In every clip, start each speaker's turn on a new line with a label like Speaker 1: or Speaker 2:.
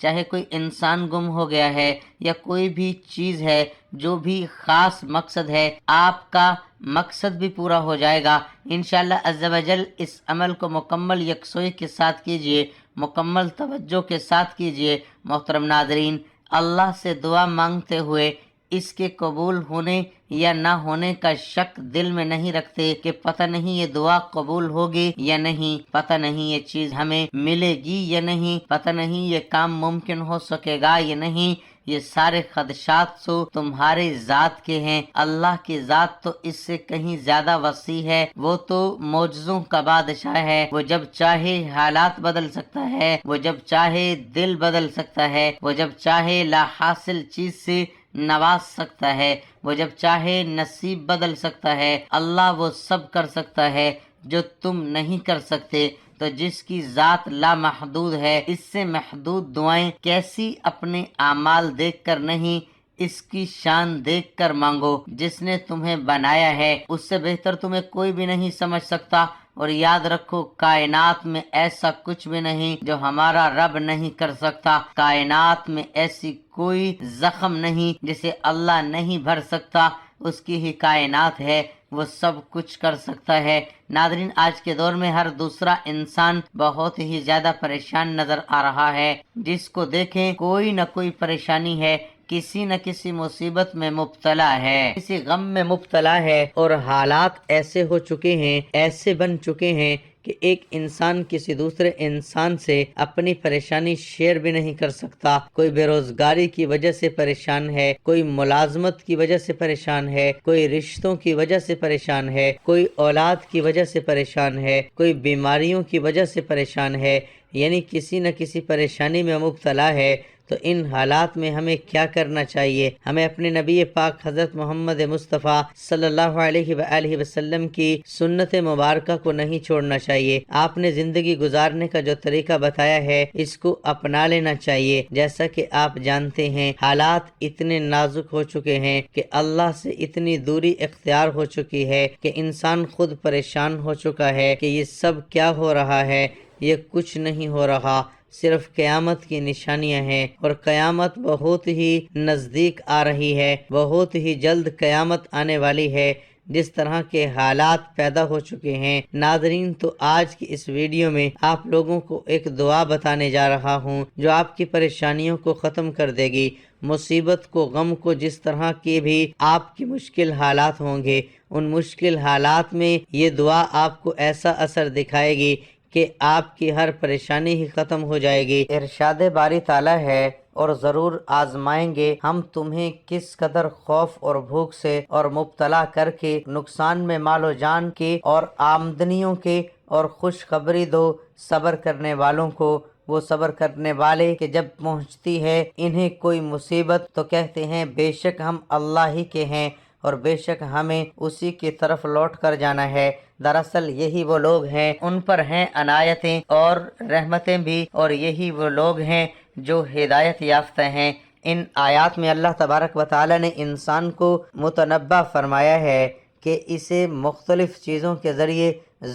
Speaker 1: چاہے کوئی انسان گم ہو گیا ہے یا کوئی بھی چیز ہے، جو بھی خاص مقصد ہے، آپ کا مقصد بھی پورا ہو جائے گا انشاءاللہ عز و جل۔ اس عمل کو مکمل یکسوئی کے ساتھ کیجئے، مکمل توجہ کے ساتھ کیجئے۔ محترم ناظرین، اللہ سے دعا مانگتے ہوئے اس کے قبول ہونے یا نہ ہونے کا شک دل میں نہیں رکھتے کہ پتہ نہیں یہ دعا قبول ہوگی یا نہیں، پتہ نہیں یہ چیز ہمیں ملے گی یا نہیں، پتہ نہیں یہ کام ممکن ہو سکے گا یا نہیں۔ یہ سارے خدشات تو تمہارے ذات کے ہیں، اللہ کی ذات تو اس سے کہیں زیادہ وسیع ہے۔ وہ تو معجزوں کا بادشاہ ہے، وہ جب چاہے حالات بدل سکتا ہے، وہ جب چاہے دل بدل سکتا ہے، وہ جب چاہے لا حاصل چیز سے نواز سکتا ہے، وہ جب چاہے نصیب بدل سکتا ہے۔ اللہ وہ سب کر سکتا ہے جو تم نہیں کر سکتے۔ تو جس کی ذات لامحدود ہے، اس سے محدود دعائیں کیسی اپنے اعمال دیکھ کر نہیں، اس کی شان دیکھ کر مانگو۔ جس نے تمہیں بنایا ہے اس سے بہتر تمہیں کوئی بھی نہیں سمجھ سکتا۔ اور یاد رکھو، کائنات میں ایسا کچھ بھی نہیں جو ہمارا رب نہیں کر سکتا۔ کائنات میں ایسی کوئی زخم نہیں جسے اللہ نہیں بھر سکتا، اس کی ہی کائنات ہے، وہ سب کچھ کر سکتا ہے۔ ناظرین، آج کے دور میں ہر دوسرا انسان بہت ہی زیادہ پریشان نظر آ رہا ہے۔ جس کو دیکھیں کوئی نہ کوئی پریشانی ہے، کسی نہ کسی مصیبت میں مبتلا ہے، کسی غم میں مبتلا ہے، اور حالات ایسے ہو چکے ہیں، ایسے بن چکے ہیں کہ ایک انسان کسی دوسرے انسان سے اپنی پریشانی شیئر بھی نہیں کر سکتا۔ کوئی بے روزگاری کی وجہ سے پریشان ہے، کوئی ملازمت کی وجہ سے پریشان ہے، کوئی رشتوں کی وجہ سے پریشان ہے، کوئی اولاد کی وجہ سے پریشان ہے، کوئی بیماریوں کی وجہ سے پریشان ہے، یعنی کسی نہ کسی پریشانی میں مبتلا ہے۔ تو ان حالات میں ہمیں کیا کرنا چاہیے؟ ہمیں اپنے نبی پاک حضرت محمد مصطفیٰ صلی اللہ علیہ وآلہ وسلم کی سنت مبارکہ کو نہیں چھوڑنا چاہیے۔ آپ نے زندگی گزارنے کا جو طریقہ بتایا ہے، اس کو اپنا لینا چاہیے۔ جیسا کہ آپ جانتے ہیں، حالات اتنے نازک ہو چکے ہیں کہ اللہ سے اتنی دوری اختیار ہو چکی ہے کہ انسان خود پریشان ہو چکا ہے کہ یہ سب کیا ہو رہا ہے۔ یہ کچھ نہیں ہو رہا، صرف قیامت کی نشانیاں ہیں، اور قیامت بہت ہی نزدیک آ رہی ہے، بہت ہی جلد قیامت آنے والی ہے۔ جس طرح کے حالات پیدا ہو چکے ہیں ناظرین، تو آج کی اس ویڈیو میں آپ لوگوں کو ایک دعا بتانے جا رہا ہوں جو آپ کی پریشانیوں کو ختم کر دے گی۔ مصیبت کو، غم کو، جس طرح کی بھی آپ کی مشکل حالات ہوں گے، ان مشکل حالات میں یہ دعا آپ کو ایسا اثر دکھائے گی کہ آپ کی ہر پریشانی ہی ختم ہو جائے گی۔ ارشاد باری تعالیٰ ہے، اور ضرور آزمائیں گے ہم تمہیں کس قدر خوف اور بھوک سے، اور مبتلا کر کے نقصان میں مال و جان کے اور آمدنیوں کے، اور خوشخبری دو صبر کرنے والوں کو۔ وہ صبر کرنے والے کہ جب پہنچتی ہے انہیں کوئی مصیبت تو کہتے ہیں بے شک ہم اللہ ہی کے ہیں، اور بے شک ہمیں اسی کی طرف لوٹ کر جانا ہے۔ دراصل یہی وہ لوگ ہیں، ان پر ہیں عنایتیں اور رحمتیں بھی، اور یہی وہ لوگ ہیں جو ہدایت یافتہ ہیں۔ ان آیات میں اللہ تبارک و تعالی نے انسان کو متنبہ فرمایا ہے کہ اسے مختلف چیزوں کے ذریعے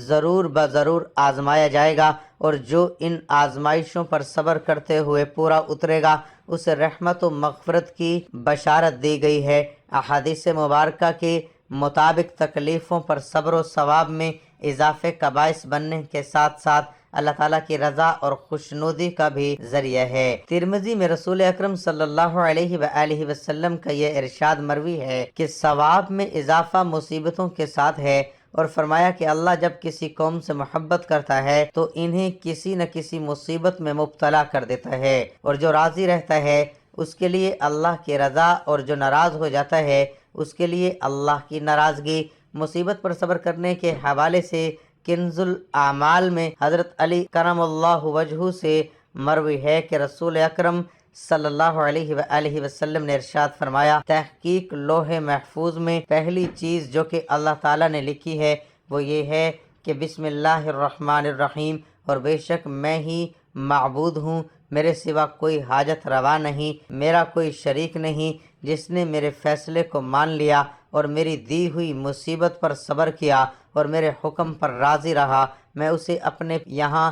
Speaker 1: ضرور بضرور آزمایا جائے گا، اور جو ان آزمائشوں پر صبر کرتے ہوئے پورا اترے گا اسے رحمت و مغفرت کی بشارت دی گئی ہے۔ احادیث مبارکہ کے مطابق تکلیفوں پر صبر و ثواب میں اضافے کا باعث بننے کے ساتھ ساتھ اللہ تعالیٰ کی رضا اور خوشنودی کا بھی ذریعہ ہے۔ ترمذی میں رسول اکرم صلی اللہ علیہ وآلہ وسلم کا یہ ارشاد مروی ہے کہ ثواب میں اضافہ مصیبتوں کے ساتھ ہے، اور فرمایا کہ اللہ جب کسی قوم سے محبت کرتا ہے تو انہیں کسی نہ کسی مصیبت میں مبتلا کر دیتا ہے، اور جو راضی رہتا ہے اس کے لیے اللہ کی رضا، اور جو ناراض ہو جاتا ہے اس کے لیے اللہ کی ناراضگی۔ مصیبت پر صبر کرنے کے حوالے سے کنز الاعمال میں حضرت علی کرم اللہ وجہہ سے مروی ہے کہ رسول اکرم صلی اللہ علیہ وآلہ وسلم نے ارشاد فرمایا، تحقیق لوح محفوظ میں پہلی چیز جو کہ اللہ تعالیٰ نے لکھی ہے وہ یہ ہے کہ بسم اللہ الرحمن الرحیم، اور بے شک میں ہی معبود ہوں، میرے سوا کوئی حاجت روا نہیں، میرا کوئی شریک نہیں، جس نے میرے فیصلے کو مان لیا اور میری دی ہوئی مصیبت پر صبر کیا اور میرے حکم پر راضی رہا، میں اسے اپنے یہاں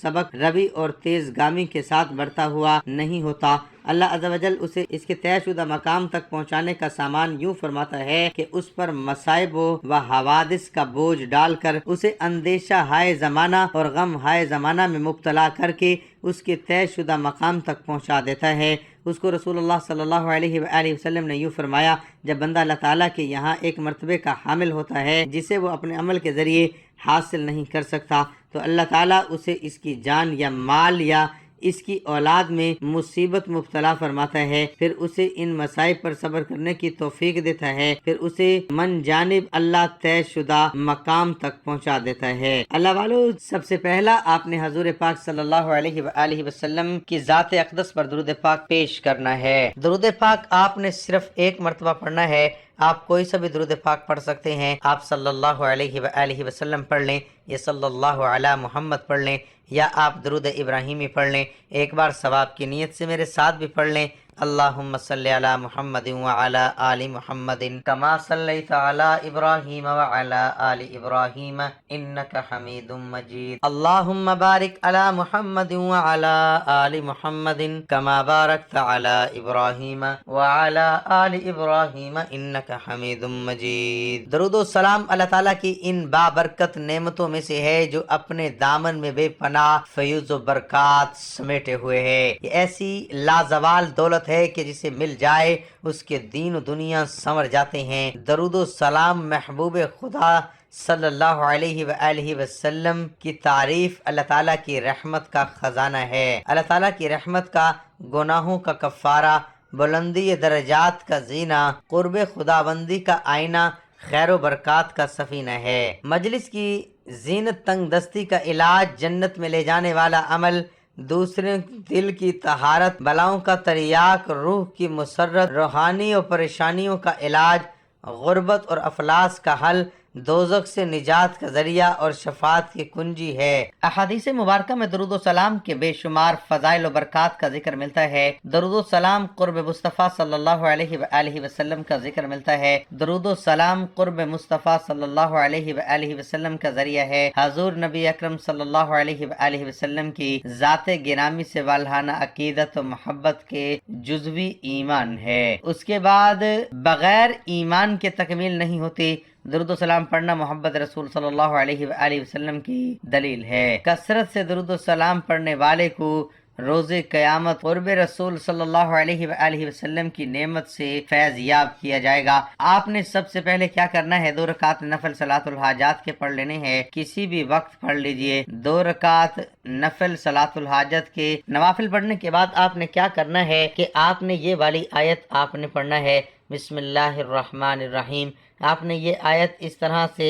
Speaker 1: سبق روی اور تیز گامی کے ساتھ بڑھتا ہوا نہیں ہوتا۔ اللہ عز و جل اسے اس کے طے شدہ مقام تک پہنچانے کا سامان یوں فرماتا ہے کہ اس پر مصائب و حوادث کا بوجھ ڈال کر اسے اندیشہ ہائے زمانہ اور غم ہائے زمانہ میں مبتلا کر کے اس کے طے شدہ مقام تک پہنچا دیتا ہے۔ اس کو رسول اللہ صلی اللہ علیہ وآلہ وسلم نے یوں فرمایا، جب بندہ اللہ تعالیٰ کے یہاں ایک مرتبے کا حامل ہوتا ہے جسے وہ اپنے عمل کے ذریعے حاصل نہیں کر سکتا، تو اللہ تعالیٰ اسے اس کی جان یا مال یا اس کی اولاد میں مصیبت مبتلا فرماتا ہے، پھر اسے ان مصائب پر صبر کرنے کی توفیق دیتا ہے، پھر اسے من جانب اللہ طے شدہ مقام تک پہنچا دیتا ہے۔ اللہ والو، سب سے پہلا آپ نے حضور پاک صلی اللہ علیہ وآلہ وسلم کی ذات اقدس پر درود پاک پیش کرنا ہے۔ درود پاک آپ نے صرف ایک مرتبہ پڑھنا ہے۔ آپ کوئی سا بھی درود پاک پڑھ سکتے ہیں۔ آپ صلی اللہ علیہ وآلہ وسلم پڑھ لیں یا صلی اللہ علی محمد پڑھ لیں یا آپ درود ابراہیمی پڑھ لیں۔ ایک بار ثواب کی نیت سے میرے ساتھ بھی پڑھ لیں۔ اللہم صلی علی محمد وعلی آل محمد کما صلیت علی ابراہیم وعلی آل ابراہیم انک حمید مجید۔ اللہم بارک علی محمد وعلی آل محمد کما بارکت علی ابراہیم وعلی آل ابراہیم انک حمید مجید۔ درود و سلام اللہ تعالیٰ کی ان بابرکت نعمتوں میں سے ہے جو اپنے دامن میں بے پناہ فیوز و برکات سمیٹے ہوئے ہے۔ یہ ایسی لازوال دولت ہے کہ جسے مل جائے اس کے دین و دنیا سنور جاتے ہیں۔ درود و سلام محبوب خدا صلی اللہ علیہ وآلہ وسلم کی تعریف اللہ تعالیٰ کی رحمت کا خزانہ ہے۔ اللہ تعالیٰ کی رحمت کا گناہوں کا کفارہ، بلندی درجات کا زینہ، قرب خداوندی کا آئینہ، خیر و برکات کا سفینہ ہے۔ مجلس کی زینت تنگ دستی کا علاج، جنت میں لے جانے والا عمل، دوسرے دل کی طہارت، بلاؤں کا تریاق، روح کی مسرت، روحانی اور پریشانیوں کا علاج، غربت اور افلاس کا حل، دوزخ سے نجات کا ذریعہ اور شفاعت کی کنجی ہے۔ احادیث مبارکہ میں درود و سلام کے بے شمار فضائل و برکات کا ذکر ملتا ہے۔ درود و سلام قرب مصطفیٰ صلی اللہ علیہ وآلہ وسلم کا ذکر ملتا ہے۔ درود و سلام قرب مصطفیٰ صلی اللہ علیہ وآلہ وسلم کا ذریعہ ہے۔ حضور نبی اکرم صلی اللہ علیہ وآلہ وسلم کی ذات گرامی سے والہانہ عقیدت و محبت کے جزوی ایمان ہے۔ اس کے بعد بغیر ایمان کے تکمیل نہیں ہوتی۔ درود و سلام پڑھنا محبت رسول صلی اللہ علیہ وآلہ وسلم کی دلیل ہے۔ کثرت سے درود و سلام پڑھنے والے کو روز قیامت قرب رسول صلی اللہ علیہ وآلہ وسلم کی نعمت سے فیض یاب کیا جائے گا۔ آپ نے سب سے پہلے کیا کرنا ہے؟ 2 رکعت نفل صلاۃ الحاجات کے پڑھ لینے ہیں۔ کسی بھی وقت پڑھ لیجئے۔ 2 رکعت نفل صلاۃ الحاجت کے نوافل پڑھنے کے بعد آپ نے کیا کرنا ہے کہ آپ نے یہ والی آیت آپ نے پڑھنا ہے، بسم اللہ الرحمن الرحیم۔ آپ نے یہ آیت اس طرح سے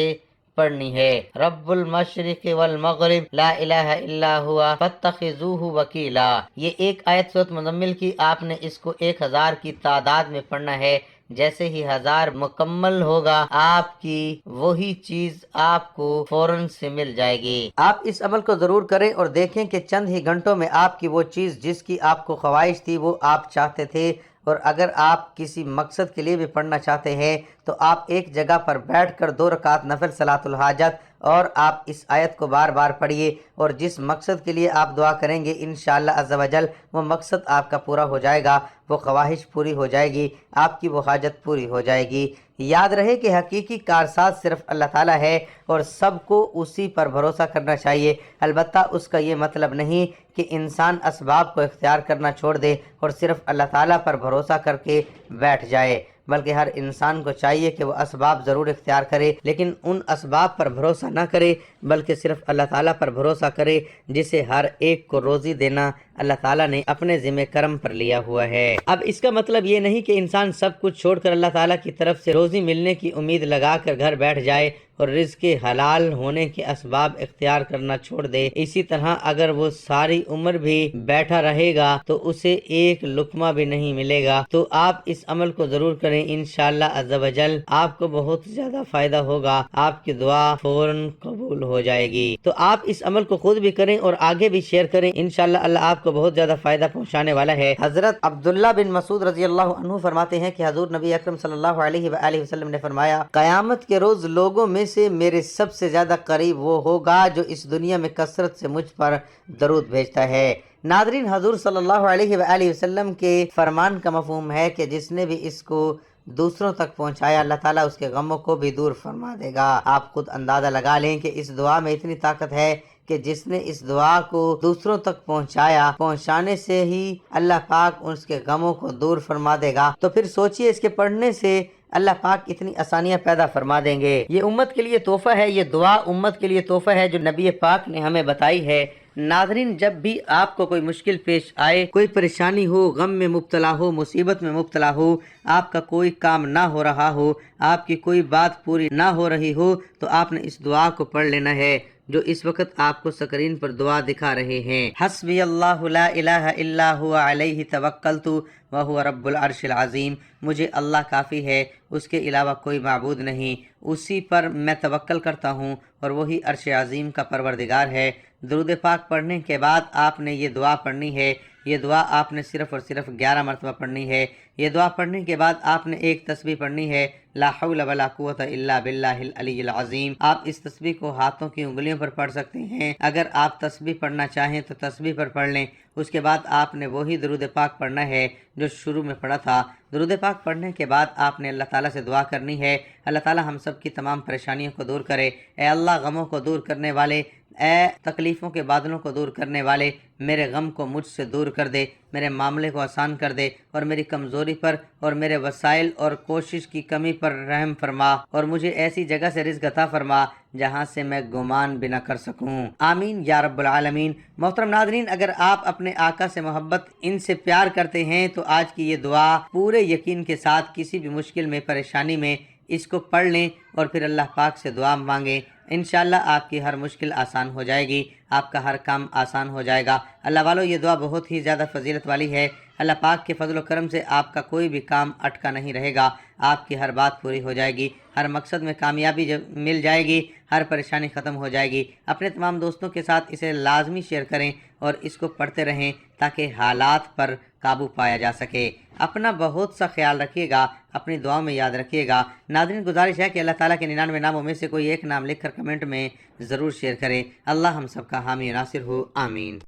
Speaker 1: پڑھنی ہے، رب المشرق والمغرب لا الہ الا ہوا فاتخذوہ وکیلا۔ یہ ایک آیت سورۃ مزمل کی آپ نے اس کو 1000 کی تعداد میں پڑھنا ہے۔ جیسے ہی 1000 مکمل ہوگا آپ کی وہی چیز آپ کو فوراً سے مل جائے گی۔ آپ اس عمل کو ضرور کریں اور دیکھیں کہ چند ہی گھنٹوں میں آپ کی وہ چیز جس کی آپ کو خواہش تھی وہ آپ چاہتے تھے، اور اگر آپ کسی مقصد کے لیے بھی پڑھنا چاہتے ہیں تو آپ ایک جگہ پر بیٹھ کر 2 رکعت نفل صلاۃ الحاجت اور آپ اس آیت کو بار بار پڑھیے، اور جس مقصد کے لیے آپ دعا کریں گے انشاءاللہ عز و جل وہ مقصد آپ کا پورا ہو جائے گا، وہ خواہش پوری ہو جائے گی، آپ کی وہ حاجت پوری ہو جائے گی۔ یاد رہے کہ حقیقی کارساز صرف اللہ تعالیٰ ہے اور سب کو اسی پر بھروسہ کرنا چاہیے۔ البتہ اس کا یہ مطلب نہیں کہ انسان اسباب کو اختیار کرنا چھوڑ دے اور صرف اللہ تعالیٰ پر بھروسہ کر کے بیٹھ جائے، بلکہ ہر انسان کو چاہیے کہ وہ اسباب ضرور اختیار کرے، لیکن ان اسباب پر بھروسہ نہ کرے بلکہ صرف اللہ تعالیٰ پر بھروسہ کرے جسے ہر ایک کو روزی دینا اللہ تعالیٰ نے اپنے ذمہ کرم پر لیا ہوا ہے۔ اب اس کا مطلب یہ نہیں کہ انسان سب کچھ چھوڑ کر اللہ تعالیٰ کی طرف سے روزی ملنے کی امید لگا کر گھر بیٹھ جائے اور رزق حلال ہونے کے اسباب اختیار کرنا چھوڑ دے۔ اسی طرح اگر وہ ساری عمر بھی بیٹھا رہے گا تو اسے ایک لقمہ بھی نہیں ملے گا۔ تو آپ اس عمل کو ضرور کریں، انشاءاللہ عز و جل آپ کو بہت زیادہ فائدہ ہوگا، آپ کی دعا فوراً قبول ہو جائے گی۔ تو آپ اس عمل کو خود بھی کریں اور آگے بھی شیئر کریں، انشاءاللہ اللہ آپ کو بہت زیادہ فائدہ پہنچانے والا ہے۔ حضرت عبداللہ بن مسعود رضی اللہ عنہ فرماتے ہیں کہ حضور نبی اکرم صلی اللہ علیہ وآلہ وسلم نے فرمایا، قیامت کے روز لوگوں میں سے میرے سب سے زیادہ قریب وہ ہوگا جو اس دنیا میں کثرت سے مجھ پر درود بھیجتا ہے۔ ناظرین، حضور صلی اللہ علیہ وآلہ وسلم کے فرمان کا مفہوم ہے کہ جس نے بھی اس کو دوسروں تک پہنچایا اللہ تعالیٰ اس کے غموں کو بھی دور فرما دے گا۔ آپ خود اندازہ لگا لیں کہ اس دعا میں اتنی طاقت ہے کہ جس نے اس دعا کو دوسروں تک پہنچانے سے ہی اللہ پاک اس کے غموں کو دور فرما دے گا، تو پھر سوچئے اس کے پڑھنے سے اللہ پاک اتنی آسانیاں پیدا فرما دیں گے۔ یہ امت کے لیے تحفہ ہے، یہ دعا امت کے لیے تحفہ ہے جو نبی پاک نے ہمیں بتائی ہے۔ ناظرین، جب بھی آپ کو کوئی مشکل پیش آئے، کوئی پریشانی ہو، غم میں مبتلا ہو، مصیبت میں مبتلا ہو، آپ کا کوئی کام نہ ہو رہا ہو، آپ کی کوئی بات پوری نہ ہو رہی ہو، تو آپ نے اس دعا کو پڑھ لینا ہے جو اس وقت آپ کو سکرین پر دعا دکھا رہے ہیں۔ حسبی اللہ لا الہ الا هو علیہ توکلت وہو رب العرش العظیم۔ مجھے اللہ کافی ہے، اس کے علاوہ کوئی معبود نہیں، اسی پر میں توکل کرتا ہوں اور وہی عرش عظیم کا پروردگار ہے۔ درود پاک پڑھنے کے بعد آپ نے یہ دعا پڑھنی ہے۔ یہ دعا آپ نے صرف اور صرف 11 مرتبہ پڑھنی ہے۔ یہ دعا پڑھنے کے بعد آپ نے ایک تسبیح پڑھنی ہے، لا حول ولا قوت الا باللہ العلی العظیم۔ آپ اس تسبیح کو ہاتھوں کی انگلیوں پر پڑھ سکتے ہیں۔ اگر آپ تسبیح پڑھنا چاہیں تو تسبیح پر پڑھ لیں۔ اس کے بعد آپ نے وہی درود پاک پڑھنا ہے جو شروع میں پڑھا تھا۔ درود پاک پڑھنے کے بعد آپ نے اللہ تعالیٰ سے دعا کرنی ہے، اللہ تعالیٰ ہم سب کی تمام پریشانیوں کو دور کرے۔ اے اللہ، غموں کو دور کرنے والے، اے تکلیفوں کے بادلوں کو دور کرنے والے، میرے غم کو مجھ سے دور کر دے، میرے معاملے کو آسان کر دے، اور میری کمزوری پر اور میرے وسائل اور کوشش کی کمی پر رحم فرما، اور مجھے ایسی جگہ سے رزق عطا فرما جہاں سے میں گمان بھی نہ کر سکوں۔ آمین یا رب العالمین۔ محترم ناظرین، اگر آپ اپنے آقا سے محبت، ان سے پیار کرتے ہیں تو آج کی یہ دعا پورے یقین کے ساتھ کسی بھی مشکل میں، پریشانی میں اس کو پڑھ لیں اور پھر اللہ پاک سے دعا مانگیں۔ انشاءاللہ آپ کی ہر مشکل آسان ہو جائے گی، آپ کا ہر کام آسان ہو جائے گا۔ اللہ والو، یہ دعا بہت ہی زیادہ فضیلت والی ہے۔ اللہ پاک کے فضل و کرم سے آپ کا کوئی بھی کام اٹکا نہیں رہے گا، آپ کی ہر بات پوری ہو جائے گی، ہر مقصد میں کامیابی مل جائے گی، ہر پریشانی ختم ہو جائے گی۔ اپنے تمام دوستوں کے ساتھ اسے لازمی شیئر کریں اور اس کو پڑھتے رہیں تاکہ حالات پر قابو پایا جا سکے۔ اپنا بہت سا خیال رکھیے گا، اپنی دعاؤں میں یاد رکھیے گا۔ ناظرین، گزارش ہے کہ اللہ تعالیٰ کے 99 ناموں میں سے کوئی ایک نام لکھ کر کمنٹ میں ضرور شیئر کریں۔ اللہ ہم سب کا حامی و ناصر ہو، آمین۔